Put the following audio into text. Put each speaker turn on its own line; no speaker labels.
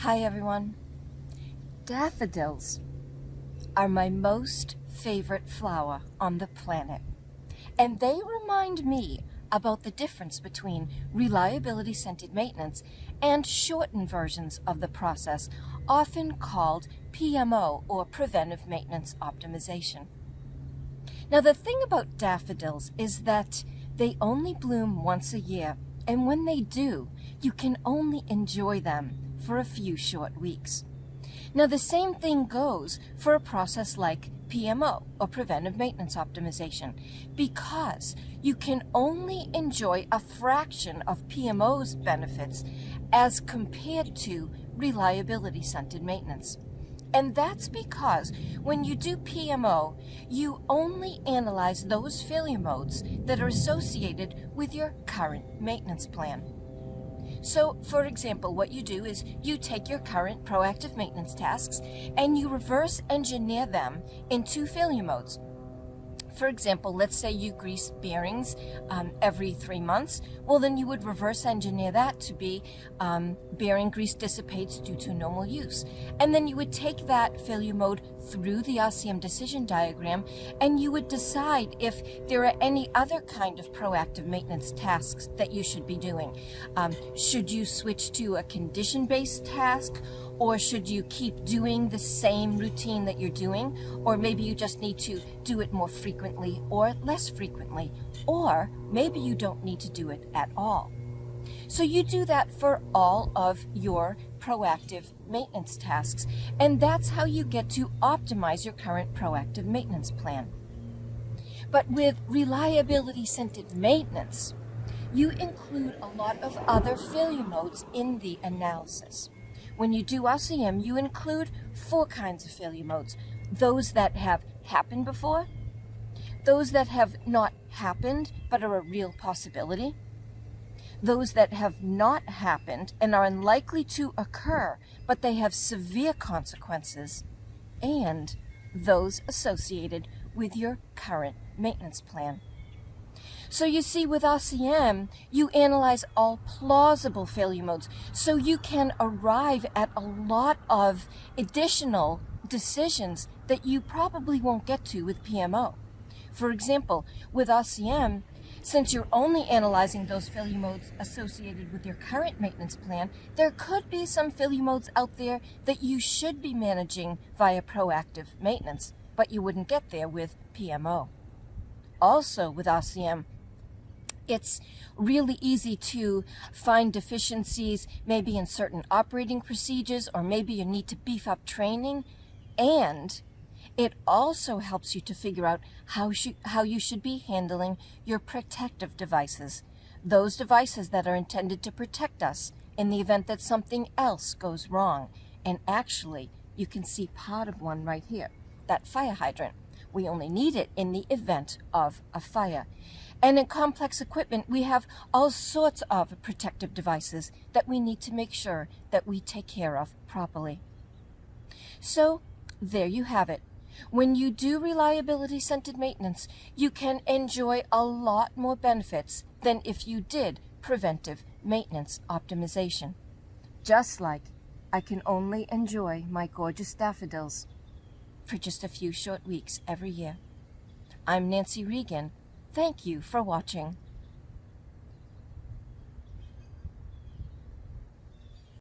Hi everyone. Daffodils are my most favorite flower on the planet, and they remind me about the difference between reliability scented maintenance and shortened versions of the process, often called PMO or Preventive Maintenance Optimization. Now the thing about daffodils is that they only bloom once a year, and when they do, you can only enjoy them for a few short weeks. Now the same thing goes for a process like PMO or Preventive Maintenance Optimization, because you can only enjoy a fraction of PMO's benefits as compared to reliability scented maintenance. And that's because when you do PMO, you only analyze those failure modes that are associated with your current maintenance plan. So, for example, what you do is you take your current proactive maintenance tasks and you reverse engineer them in two failure modes. For example, let's say you grease bearings every 3 months. Well, then you would reverse engineer that to be bearing grease dissipates due to normal use. And then you would take that failure mode through the RCM decision diagram, and you would decide if there are any other kind of proactive maintenance tasks that you should be doing. Should you switch to a condition-based task, or should you keep doing the same routine that you're doing? Or maybe you just need to do it more frequently or less frequently. Or maybe you don't need to do it at all. So you do that for all of your proactive maintenance tasks. And that's how you get to optimize your current proactive maintenance plan. But with reliability scented maintenance, you include a lot of other failure modes in the analysis. When you do RCM, you include 4 kinds of failure modes: those that have happened before, those that have not happened but are a real possibility, those that have not happened and are unlikely to occur but they have severe consequences, and those associated with your current maintenance plan. So you see, with RCM, you analyze all plausible failure modes, so you can arrive at a lot of additional decisions that you probably won't get to with PMO. For example, with RCM, since you're only analyzing those failure modes associated with your current maintenance plan, there could be some failure modes out there that you should be managing via proactive maintenance, but you wouldn't get there with PMO. Also with RCM, it's really easy to find deficiencies, maybe in certain operating procedures, or maybe you need to beef up training. And it also helps you to figure out how you should be handling your protective devices, those devices that are intended to protect us in the event that something else goes wrong. And actually, you can see part of one right here, that fire hydrant. We only need it in the event of a fire. And in complex equipment, we have all sorts of protective devices that we need to make sure that we take care of properly. So there you have it. When you do reliability scented maintenance, you can enjoy a lot more benefits than if you did preventive maintenance optimization. Just like I can only enjoy my gorgeous daffodils for just a few short weeks every year. I'm Nancy Regan. Thank you for watching.